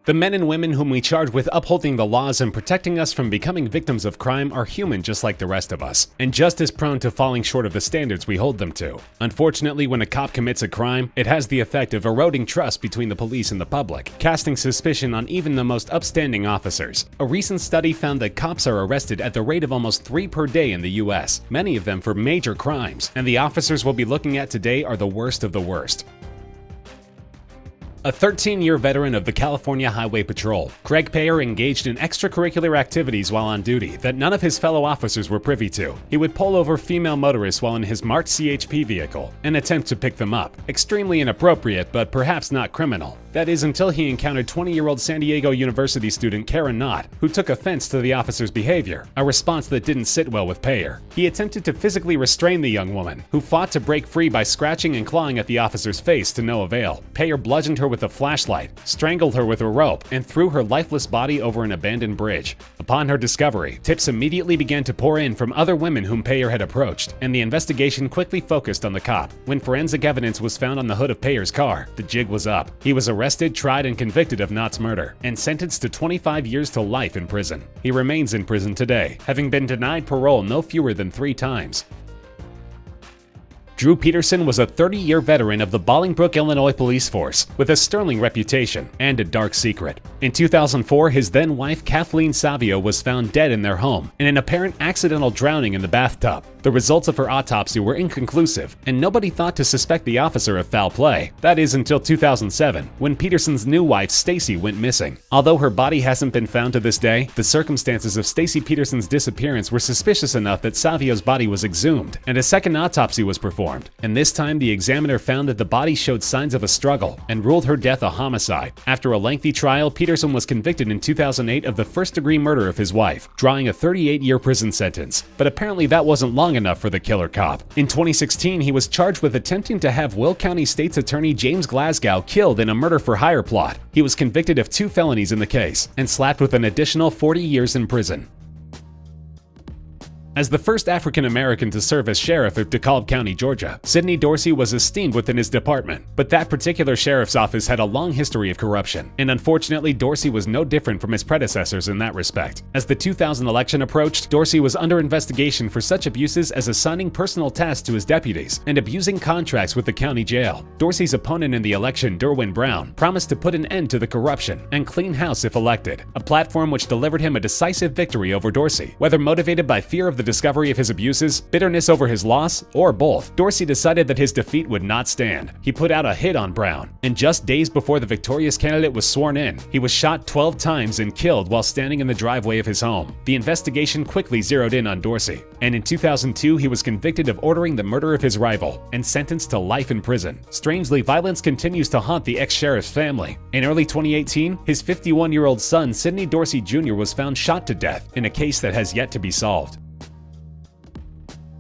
The men and women whom we charge with upholding the laws and protecting us from becoming victims of crime are human just like the rest of us, and just as prone to falling short of the standards we hold them to. Unfortunately, when a cop commits a crime, it has the effect of eroding trust between the police and the public, casting suspicion on even the most upstanding officers. A recent study found that cops are arrested at the rate of almost 3 per day in the US, many of them for major crimes, and the officers we'll be looking at today are the worst of the worst. A 13-year veteran of the California Highway Patrol, Craig Payer engaged in extracurricular activities while on duty that none of his fellow officers were privy to. He would pull over female motorists while in his marked CHP vehicle and attempt to pick them up. Extremely inappropriate, but perhaps not criminal. That is until he encountered 20-year-old San Diego University student Karen Knott, who took offense to the officer's behavior, a response that didn't sit well with Payer. He attempted to physically restrain the young woman, who fought to break free by scratching and clawing at the officer's face to no avail. Payer bludgeoned her with a flashlight, strangled her with a rope, and threw her lifeless body over an abandoned bridge. Upon her discovery, tips immediately began to pour in from other women whom Payer had approached, and the investigation quickly focused on the cop. When forensic evidence was found on the hood of Payer's car, the jig was up. He was arrested, tried, and convicted of Knott's murder, and sentenced to 25 years to life in prison. He remains in prison today, having been denied parole no fewer than 3 times. Drew Peterson was a 30-year veteran of the Bolingbrook, Illinois police force with a sterling reputation and a dark secret. In 2004, his then-wife Kathleen Savio was found dead in their home in an apparent accidental drowning in the bathtub. The results of her autopsy were inconclusive, and nobody thought to suspect the officer of foul play. That is until 2007, when Peterson's new wife Stacy went missing. Although her body hasn't been found to this day, the circumstances of Stacy Peterson's disappearance were suspicious enough that Savio's body was exhumed, and a second autopsy was performed. And this time, the examiner found that the body showed signs of a struggle and ruled her death a homicide. After a lengthy trial, Peterson was convicted in 2008 of the first-degree murder of his wife, drawing a 38-year prison sentence. But apparently that wasn't long enough for the killer cop. In 2016, he was charged with attempting to have Will County State's Attorney James Glasgow killed in a murder-for-hire plot. He was convicted of 2 felonies in the case and slapped with an additional 40 years in prison. As the first African-American to serve as sheriff of DeKalb County, Georgia, Sidney Dorsey was esteemed within his department, but that particular sheriff's office had a long history of corruption, and unfortunately Dorsey was no different from his predecessors in that respect. As the 2000 election approached, Dorsey was under investigation for such abuses as assigning personal tasks to his deputies and abusing contracts with the county jail. Dorsey's opponent in the election, Derwin Brown, promised to put an end to the corruption and clean house if elected, a platform which delivered him a decisive victory over Dorsey. Whether motivated by fear of the discovery of his abuses, bitterness over his loss, or both, Dorsey decided that his defeat would not stand. He put out a hit on Brown, and just days before the victorious candidate was sworn in, he was shot 12 times and killed while standing in the driveway of his home. The investigation quickly zeroed in on Dorsey, and in 2002 he was convicted of ordering the murder of his rival and sentenced to life in prison. Strangely, violence continues to haunt the ex-sheriff's family. In early 2018, his 51-year-old son Sidney Dorsey Jr. was found shot to death in a case that has yet to be solved.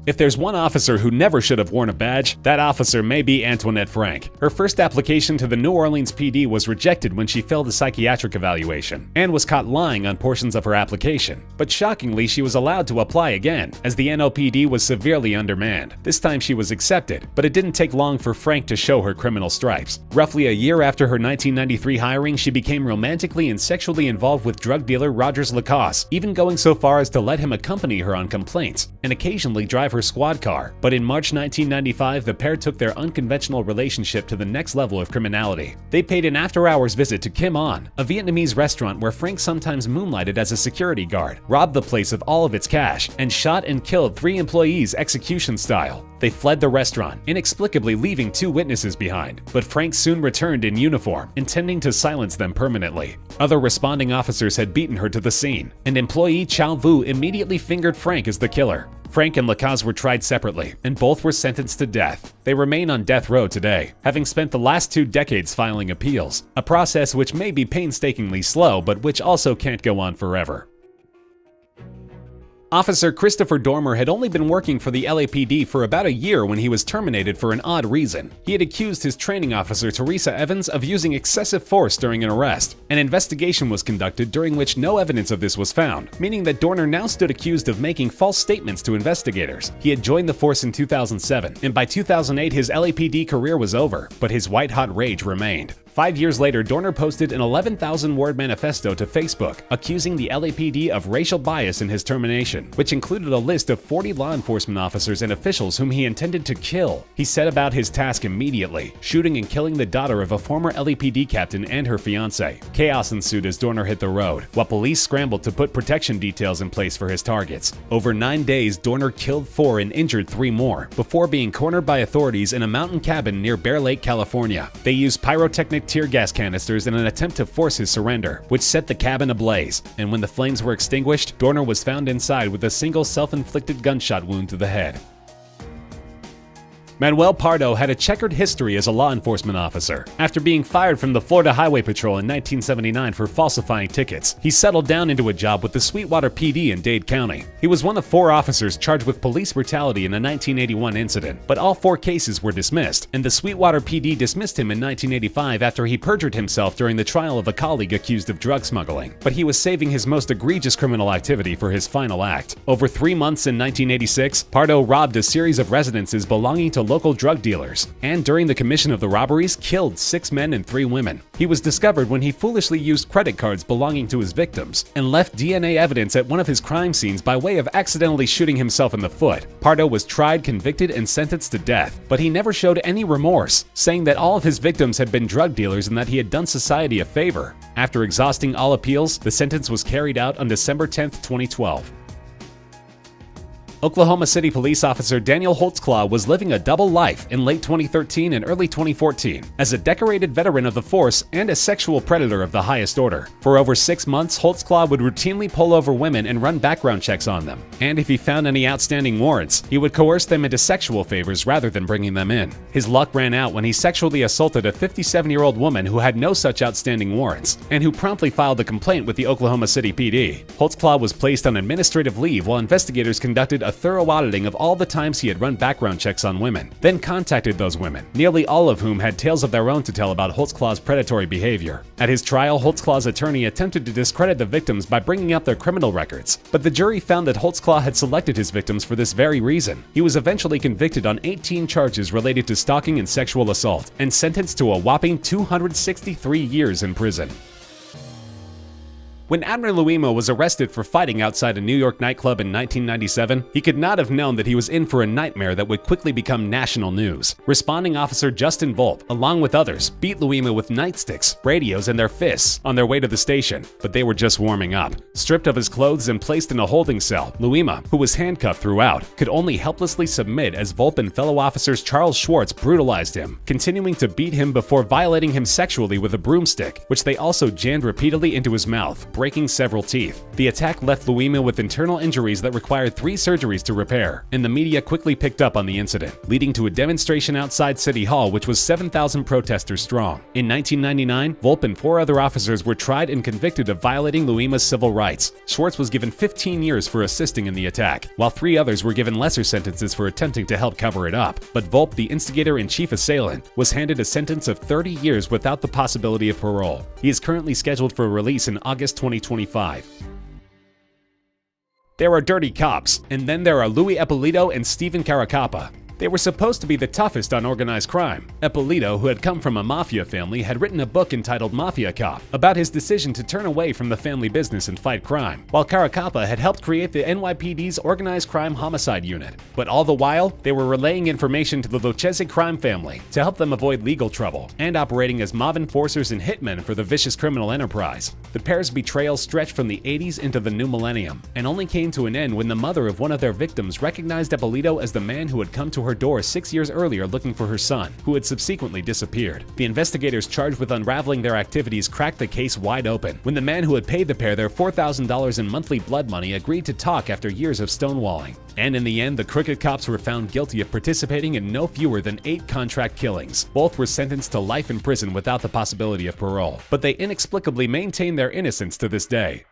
If there's one officer who never should have worn a badge, that officer may be Antoinette Frank. Her first application to the New Orleans PD was rejected when she failed a psychiatric evaluation and was caught lying on portions of her application. But shockingly, she was allowed to apply again, as the NOPD was severely undermanned. This time she was accepted, but it didn't take long for Frank to show her criminal stripes. Roughly a year after her 1993 hiring, she became romantically and sexually involved with drug dealer Rogers Lacoste, even going so far as to let him accompany her on complaints and occasionally drive her squad car. But in March 1995, the pair took their unconventional relationship to the next level of criminality. They paid an after-hours visit to Kim On, a Vietnamese restaurant where Frank sometimes moonlighted as a security guard, robbed the place of all of its cash, and shot and killed 3 employees execution style. They fled the restaurant, inexplicably leaving 2 witnesses behind, but Frank soon returned in uniform, intending to silence them permanently. Other responding officers had beaten her to the scene, and employee Chow Vu immediately fingered Frank as the killer. Frank and Lacoste were tried separately, and both were sentenced to death. They remain on death row today, having spent the last 2 decades filing appeals, a process which may be painstakingly slow, but which also can't go on forever. Officer Christopher Dormer had only been working for the LAPD for about a year when he was terminated for an odd reason. He had accused his training officer Teresa Evans of using excessive force during an arrest. An investigation was conducted during which no evidence of this was found, meaning that Dormer now stood accused of making false statements to investigators. He had joined the force in 2007, and by 2008 his LAPD career was over, but his white-hot rage remained. 5 years later, Dorner posted an 11,000-word manifesto to Facebook, accusing the LAPD of racial bias in his termination, which included a list of 40 law enforcement officers and officials whom he intended to kill. He set about his task immediately, shooting and killing the daughter of a former LAPD captain and her fiancé. Chaos ensued as Dorner hit the road, while police scrambled to put protection details in place for his targets. Over 9 days, Dorner killed 4 and injured 3 more, before being cornered by authorities in a mountain cabin near Bear Lake, California. They used pyrotechnic tear gas canisters in an attempt to force his surrender, which set the cabin ablaze, and when the flames were extinguished, Dorner was found inside with a single self-inflicted gunshot wound to the head. Manuel Pardo had a checkered history as a law enforcement officer. After being fired from the Florida Highway Patrol in 1979 for falsifying tickets, he settled down into a job with the Sweetwater PD in Dade County. He was one of 4 officers charged with police brutality in a 1981 incident, but all 4 cases were dismissed, and the Sweetwater PD dismissed him in 1985 after he perjured himself during the trial of a colleague accused of drug smuggling. But he was saving his most egregious criminal activity for his final act. Over 3 months in 1986, Pardo robbed a series of residences belonging to local drug dealers, and during the commission of the robberies, killed 6 men and 3 women. He was discovered when he foolishly used credit cards belonging to his victims and left DNA evidence at one of his crime scenes by way of accidentally shooting himself in the foot. Pardo was tried, convicted, and sentenced to death, but he never showed any remorse, saying that all of his victims had been drug dealers and that he had done society a favor. After exhausting all appeals, the sentence was carried out on December 10, 2012. Oklahoma City police officer Daniel Holtzclaw was living a double life in late 2013 and early 2014 as a decorated veteran of the force and a sexual predator of the highest order. For over 6 months, Holtzclaw would routinely pull over women and run background checks on them. And if he found any outstanding warrants, he would coerce them into sexual favors rather than bringing them in. His luck ran out when he sexually assaulted a 57-year-old woman who had no such outstanding warrants, and who promptly filed a complaint with the Oklahoma City PD. Holtzclaw was placed on administrative leave while investigators conducted a thorough auditing of all the times he had run background checks on women, then contacted those women, nearly all of whom had tales of their own to tell about Holtzclaw's predatory behavior. At his trial, Holtzclaw's attorney attempted to discredit the victims by bringing up their criminal records, but the jury found that Holtzclaw had selected his victims for this very reason. He was eventually convicted on 18 charges related to stalking and sexual assault, and sentenced to a whopping 263 years in prison. When Abner Louima was arrested for fighting outside a New York nightclub in 1997, he could not have known that he was in for a nightmare that would quickly become national news. Responding officer Justin Volpe, along with others, beat Louima with nightsticks, radios, and their fists on their way to the station, but they were just warming up. Stripped of his clothes and placed in a holding cell, Louima, who was handcuffed throughout, could only helplessly submit as Volpe and fellow officers Charles Schwartz brutalized him, continuing to beat him before violating him sexually with a broomstick, which they also jammed repeatedly into his mouth, breaking several teeth. The attack left Louima with internal injuries that required 3 surgeries to repair, and the media quickly picked up on the incident, leading to a demonstration outside City Hall which was 7,000 protesters strong. In 1999, Volpe and 4 other officers were tried and convicted of violating Louima's civil rights. Schwartz was given 15 years for assisting in the attack, while 3 others were given lesser sentences for attempting to help cover it up. But Volpe, the instigator and chief assailant, was handed a sentence of 30 years without the possibility of parole. He is currently scheduled for release in August 2025. There are dirty cops, and then there are Louis Eppolito and Stephen Caracappa. They were supposed to be the toughest on organized crime. Eppolito, who had come from a mafia family, had written a book entitled Mafia Cop about his decision to turn away from the family business and fight crime, while Caracappa had helped create the NYPD's Organized Crime Homicide Unit. But all the while, they were relaying information to the Lucchese crime family to help them avoid legal trouble, and operating as mob enforcers and hitmen for the vicious criminal enterprise. The pair's betrayal stretched from the 80s into the new millennium, and only came to an end when the mother of one of their victims recognized Eppolito as the man who had come to her door 6 years earlier looking for her son, who had subsequently disappeared. The investigators charged with unraveling their activities cracked the case wide open when the man who had paid the pair their $4,000 in monthly blood money agreed to talk after years of stonewalling. And in the end, the crooked cops were found guilty of participating in no fewer than 8 contract killings. Both were sentenced to life in prison without the possibility of parole, but they inexplicably maintain their innocence to this day.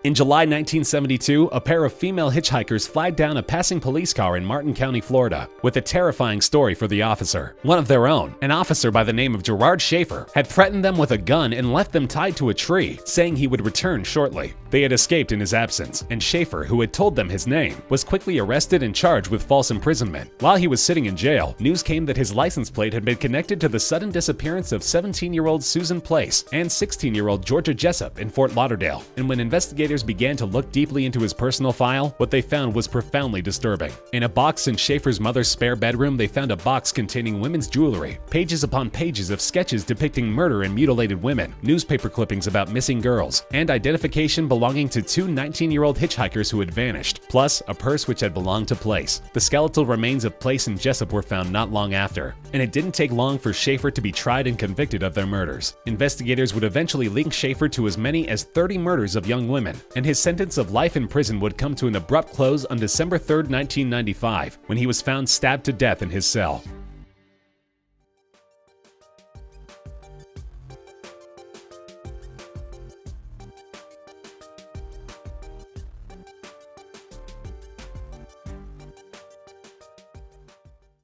In July 1972, a pair of female hitchhikers flagged down a passing police car in Martin County, Florida, with a terrifying story for the officer. One of their own, an officer by the name of Gerard Schaefer, had threatened them with a gun and left them tied to a tree, saying he would return shortly. The They had escaped in his absence, and Schaefer, who had told them his name, was quickly arrested and charged with false imprisonment. While he was sitting in jail, news came that his license plate had been connected to the sudden disappearance of 17-year-old Susan Place and 16-year-old Georgia Jessup in Fort Lauderdale. And when investigators began to look deeply into his personal file, what they found was profoundly disturbing. In a box in Schaefer's mother's spare bedroom, they found a box containing women's jewelry, pages upon pages of sketches depicting murder and mutilated women, newspaper clippings about missing girls, and identification belonging to two 19-year-old hitchhikers who had vanished, plus a purse which had belonged to Place. The skeletal remains of Place and Jessup were found not long after, and it didn't take long for Schaefer to be tried and convicted of their murders. Investigators would eventually link Schaefer to as many as 30 murders of young women, and his sentence of life in prison would come to an abrupt close on December 3, 1995, when he was found stabbed to death in his cell.